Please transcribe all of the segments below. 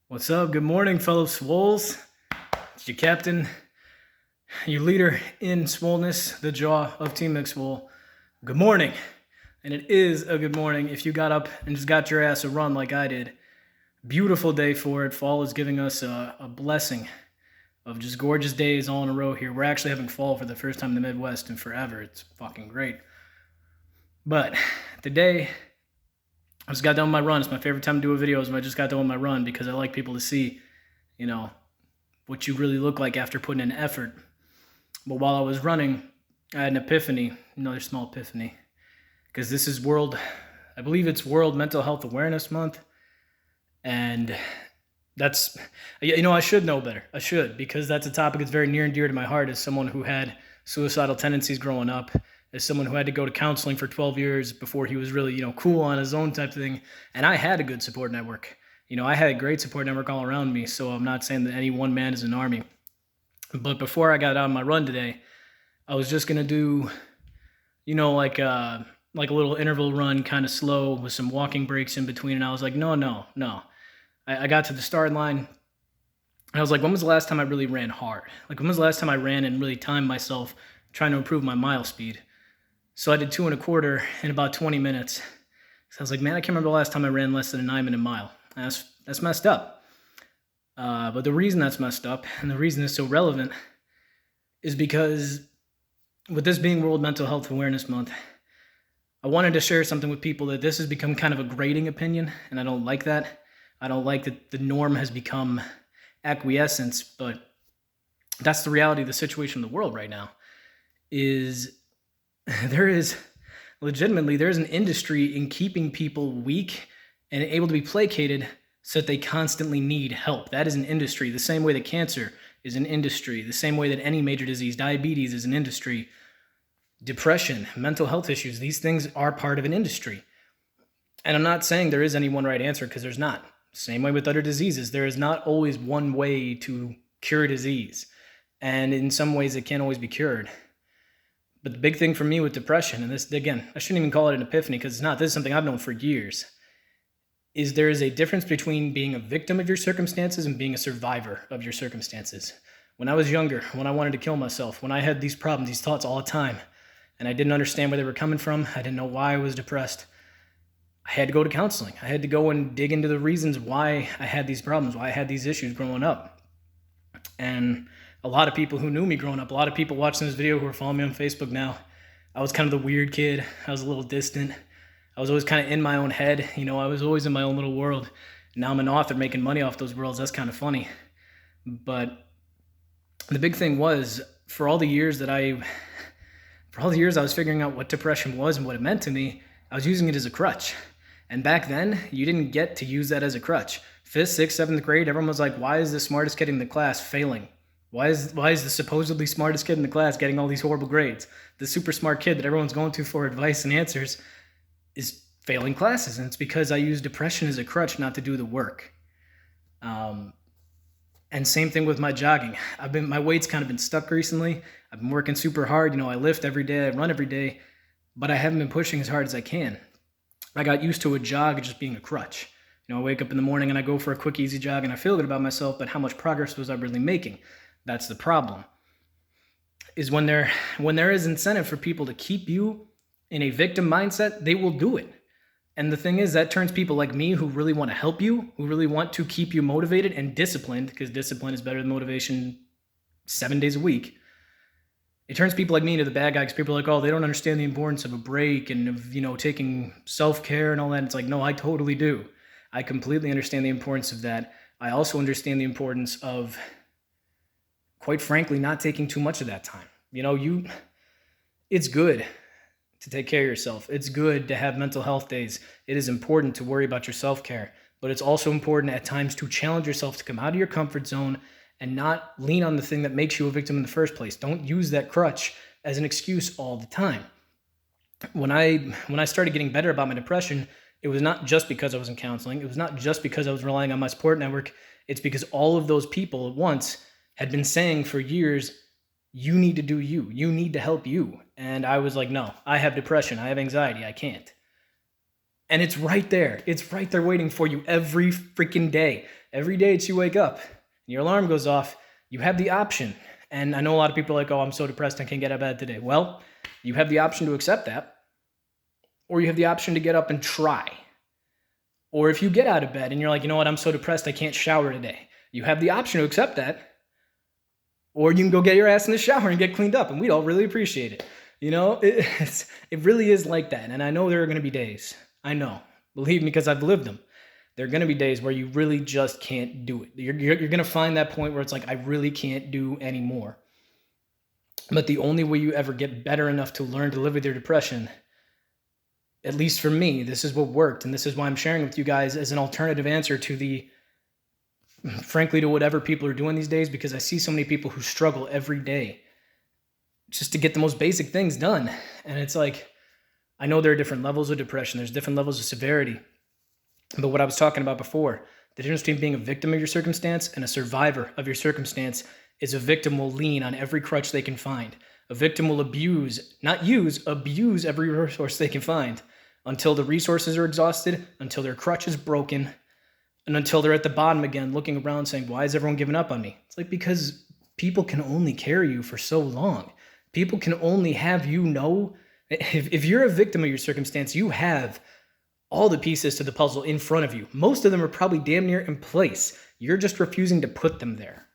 What's up? Good morning, fellow swolls. It's your captain, your leader in swollness, the jaw of Team McSwoll. Good morning. And it is a good morning if you got up and just got your ass a run like I did. Beautiful day for it. Fall is giving us a blessing of just gorgeous days all in a row here. We're actually having fall for the first time in the Midwest in forever. It's fucking great. But today, I just got done with my run. It's my favorite time to do a video is when I just got done with my run because I like people to see, what you really look like after putting in effort. But while I was running, I had an epiphany, another small epiphany, because this is I believe it's World Mental Health Awareness Month. And that's, I should know better. I should, because that's a topic that's very near and dear to my heart as someone who had suicidal tendencies growing up, as someone who had to go to counseling for 12 years before he was really, cool on his own type of thing. And I had a good support network. I had a great support network all around me, so I'm not saying that any one man is an army. But before I got on my run today, I was just going to do, like a little interval run, kind of slow with some walking breaks in between. And I was like, no. I got to the start line, and I was like, when was the last time I really ran hard? Like, when was the last time I ran and really timed myself trying to improve my mile speed? So I did 2.25 in about 20 minutes. So I was like, man, I can't remember the last time I ran less than a 9-minute mile. That's messed up. But the reason that's messed up, and the reason it's so relevant, is because with this being World Mental Health Awareness Month, I wanted to share something with people that this has become kind of a grading opinion, and I don't like that. I don't like that the norm has become acquiescence, but that's the reality of the situation in the world right now, is there's an industry in keeping people weak and able to be placated so that they constantly need help. That is an industry, the same way that cancer is an industry, the same way that any major disease, diabetes is an industry, depression, mental health issues, these things are part of an industry. And I'm not saying there is any one right answer, because there's not. Same way with other diseases. There is not always one way to cure disease. And in some ways, it can't always be cured. But the big thing for me with depression, and this, again, I shouldn't even call it an epiphany because it's not. This is something I've known for years, is there is a difference between being a victim of your circumstances and being a survivor of your circumstances. When I was younger, when I wanted to kill myself, when I had these problems, these thoughts all the time, and I didn't understand where they were coming from, I didn't know why I was depressed, I had to go to counseling. I had to go and dig into the reasons why I had these problems, why I had these issues growing up. And a lot of people who knew me growing up, a lot of people watching this video who are following me on Facebook now, I was kind of the weird kid. I was a little distant. I was always kind of in my own head. I was always in my own little world. Now I'm an author making money off those worlds. That's kind of funny. But the big thing was, for all the years I was figuring out what depression was and what it meant to me, I was using it as a crutch. And back then, you didn't get to use that as a crutch. 5th, 6th, 7th grade, everyone was like, why is the smartest kid in the class failing? Why is the supposedly smartest kid in the class getting all these horrible grades? The super smart kid that everyone's going to for advice and answers is failing classes. And it's because I use depression as a crutch not to do the work. And same thing with my jogging. My weight's kind of been stuck recently. I've been working super hard. I lift every day, I run every day, but I haven't been pushing as hard as I can. I got used to a jog just being a crutch. I wake up in the morning and I go for a quick, easy jog and I feel good about myself, but how much progress was I really making? That's the problem. Is when there is incentive for people to keep you in a victim mindset, they will do it. And the thing is, that turns people like me who really want to help you, who really want to keep you motivated and disciplined, because discipline is better than motivation 7 days a week. It turns people like me into the bad guy, because people are like, oh, they don't understand the importance of a break and of, taking self-care and all that. It's like, no, I totally do. I completely understand the importance of that. I also understand the importance of, quite frankly, not taking too much of that time. It's good to take care of yourself. It's good to have mental health days. It is important to worry about your self-care, but it's also important at times to challenge yourself to come out of your comfort zone and not lean on the thing that makes you a victim in the first place. Don't use that crutch as an excuse all the time. When I started getting better about my depression, it was not just because I was in counseling. It was not just because I was relying on my support network. It's because all of those people at once had been saying for years, you need to do you. You need to help you. And I was like, no, I have depression. I have anxiety. I can't. And it's right there. It's right there waiting for you every freaking day. Every day that you wake up and your alarm goes off, you have the option. And I know a lot of people are like, oh, I'm so depressed I can't get out of bed today. Well, you have the option to accept that, or you have the option to get up and try. Or if you get out of bed and you're like, you know what, I'm so depressed I can't shower today. You have the option to accept that, or you can go get your ass in the shower and get cleaned up, and we'd all really appreciate it. You know, it really is like that. And I know there are going to be days. I know. Believe me, because I've lived them. There are going to be days where you really just can't do it. You're going to find that point where it's like, I really can't do anymore. But the only way you ever get better enough to learn to live with your depression, at least for me, this is what worked. And this is why I'm sharing with you guys as an alternative answer to frankly, to whatever people are doing these days, because I see so many people who struggle every day just to get the most basic things done. And it's like, I know there are different levels of depression. There's different levels of severity. But what I was talking about before, the difference between being a victim of your circumstance and a survivor of your circumstance is a victim will lean on every crutch they can find. A victim will abuse every resource they can find until the resources are exhausted, until their crutch is broken, and until they're at the bottom again, looking around saying, why is everyone giving up on me? It's like, because people can only carry you for so long. People can only have you know, if you're a victim of your circumstance, you have all the pieces to the puzzle in front of you. Most of them are probably damn near in place. You're just refusing to put them there.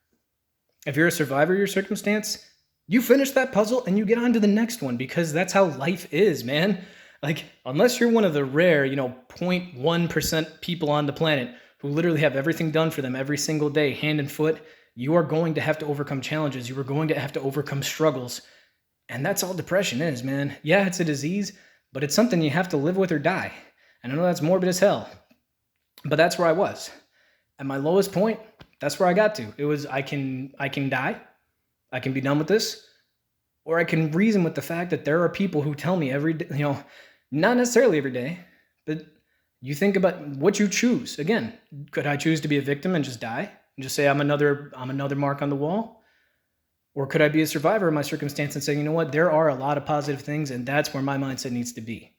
If you're a survivor of your circumstance, you finish that puzzle and you get on to the next one, because that's how life is, man. Like, unless you're one of the rare, 0.1% people on the planet who literally have everything done for them every single day, hand and foot, you are going to have to overcome challenges. You are going to have to overcome struggles. And that's all depression is, man. Yeah, it's a disease, but it's something you have to live with or die. And I know that's morbid as hell, but that's where I was. At my lowest point, that's where I got to. It was, I can die, I can be done with this, or I can reason with the fact that there are people who tell me every day, not necessarily every day, but you think about what you choose. Again, could I choose to be a victim and just die and just say I'm another mark on the wall? Or could I be a survivor of my circumstance and say, you know what, there are a lot of positive things, and that's where my mindset needs to be.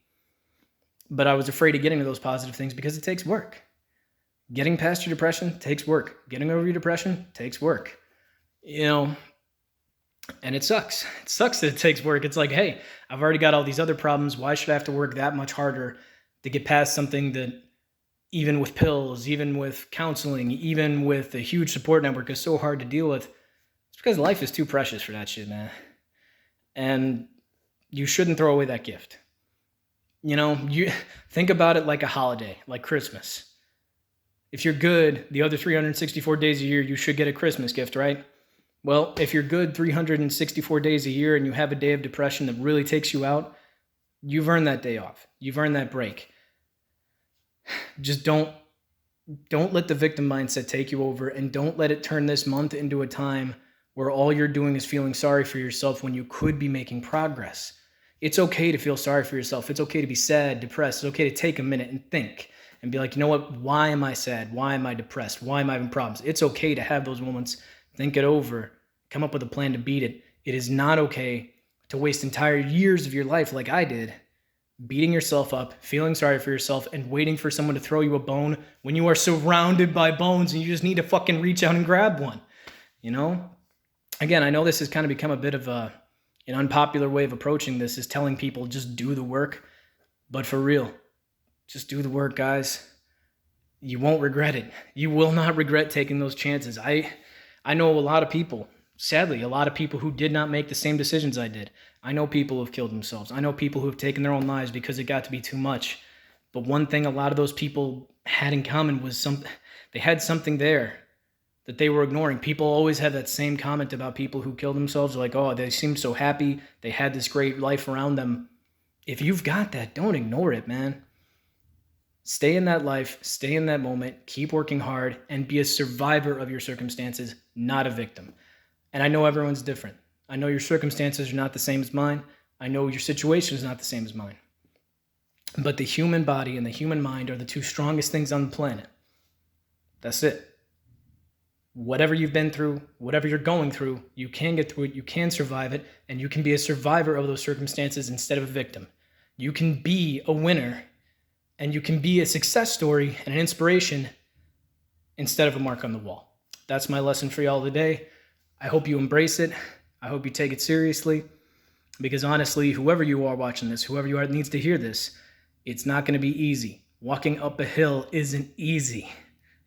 But I was afraid of getting to those positive things because it takes work. Getting past your depression takes work. Getting over your depression takes work. And it sucks. It sucks that it takes work. It's like, hey, I've already got all these other problems. Why should I have to work that much harder to get past something that, even with pills, even with counseling, even with a huge support network, is so hard to deal with? It's because life is too precious for that shit, man. And you shouldn't throw away that gift. You think about it like a holiday, like Christmas. If you're good, the other 364 days a year, you should get a Christmas gift, right? Well, if you're good 364 days a year and you have a day of depression that really takes you out, you've earned that day off. You've earned that break. Just don't let the victim mindset take you over, and don't let it turn this month into a time where all you're doing is feeling sorry for yourself when you could be making progress. It's okay to feel sorry for yourself. It's okay to be sad, depressed. It's okay to take a minute and think and be like, you know what? Why am I sad? Why am I depressed? Why am I having problems? It's okay to have those moments. Think it over. Come up with a plan to beat it. It is not okay to waste entire years of your life like I did, beating yourself up, feeling sorry for yourself, and waiting for someone to throw you a bone when you are surrounded by bones and you just need to fucking reach out and grab one. Again, I know this has kind of become a bit of an unpopular way of approaching this, is telling people just do the work. But for real, just do the work, guys. You won't regret it. You will not regret taking those chances. I know a lot of people, sadly, a lot of people who did not make the same decisions I did. I know people who have killed themselves. I know people who have taken their own lives because it got to be too much. But one thing a lot of those people had in common was they had something there that they were ignoring. People always have that same comment about people who kill themselves. They're like, oh, they seem so happy. They had this great life around them. If you've got that, don't ignore it, man. Stay in that life, stay in that moment, keep working hard, and be a survivor of your circumstances, not a victim. And I know everyone's different. I know your circumstances are not the same as mine. I know your situation is not the same as mine. But the human body and the human mind are the two strongest things on the planet. That's it. Whatever you've been through, whatever you're going through, you can get through it, you can survive it, and you can be a survivor of those circumstances instead of a victim. You can be a winner and you can be a success story and an inspiration instead of a mark on the wall. That's my lesson for y'all today. I hope you embrace it. I hope you take it seriously, because honestly, whoever you are watching this, whoever you are that needs to hear this, it's not going to be easy. Walking up a hill isn't easy,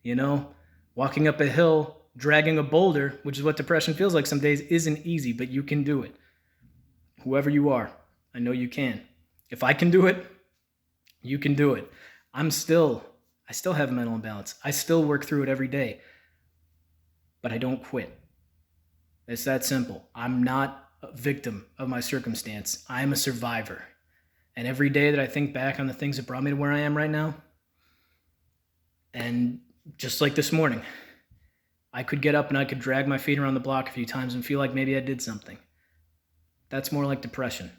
you know? Walking up a hill, dragging a boulder, which is what depression feels like some days, isn't easy, but you can do it. Whoever you are, I know you can. If I can do it, you can do it. I still have mental imbalance. I still work through it every day, but I don't quit. It's that simple. I'm not a victim of my circumstance. I'm a survivor. And every day that I think back on the things that brought me to where I am right now, and just like this morning, I could get up and I could drag my feet around the block a few times and feel like maybe I did something. That's more like depression.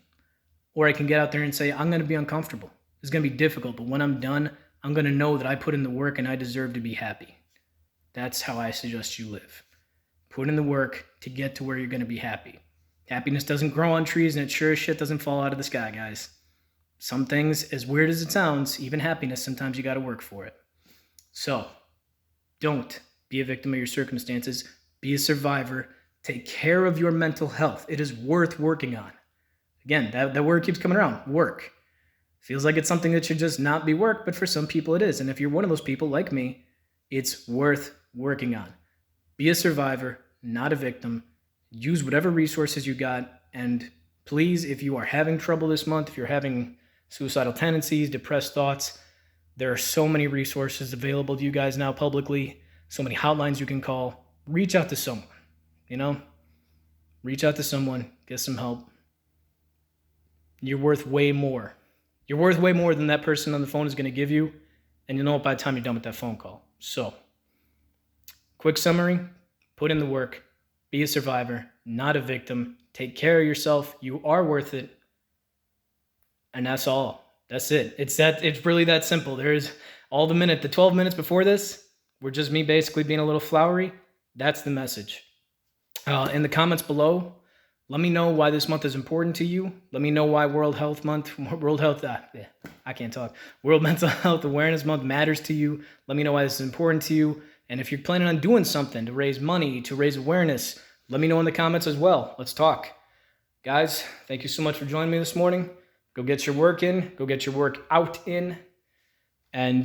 Or I can get out there and say, I'm going to be uncomfortable. It's going to be difficult, but when I'm done, I'm going to know that I put in the work and I deserve to be happy. That's how I suggest you live. Put in the work to get to where you're going to be happy. Happiness doesn't grow on trees, and it sure as shit doesn't fall out of the sky, guys. Some things, as weird as it sounds, even happiness, sometimes you got to work for it. So, don't be a victim of your circumstances. Be a survivor. Take care of your mental health. It is worth working on. Again, that word keeps coming around. Work. Feels like it's something that should just not be work, but for some people it is. And if you're one of those people like me, it's worth working on. Be a survivor, not a victim. Use whatever resources you got. And please, if you are having trouble this month, if you're having suicidal tendencies, depressed thoughts, there are so many resources available to you guys now publicly, so many hotlines you can call. Reach out to someone, reach out to someone, get some help. You're worth way more. You're worth way more than that person on the phone is going to give you, and you'll know it by the time you're done with that phone call. So, quick summary, put in the work, be a survivor, not a victim, take care of yourself, you are worth it, and that's all. That's it. It's really that simple. There's the 12 minutes before this were just me basically being a little flowery. That's the message. In the comments below, let me know why this month is important to you. Let me know why World Mental Health Awareness Month matters to you. Let me know why this is important to you. And if you're planning on doing something to raise money, to raise awareness, let me know in the comments as well. Let's talk. Guys, thank you so much for joining me this morning. Go get your work in. Go get your work out in. And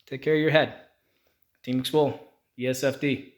take care of your head. Team McSwoll, ESFD.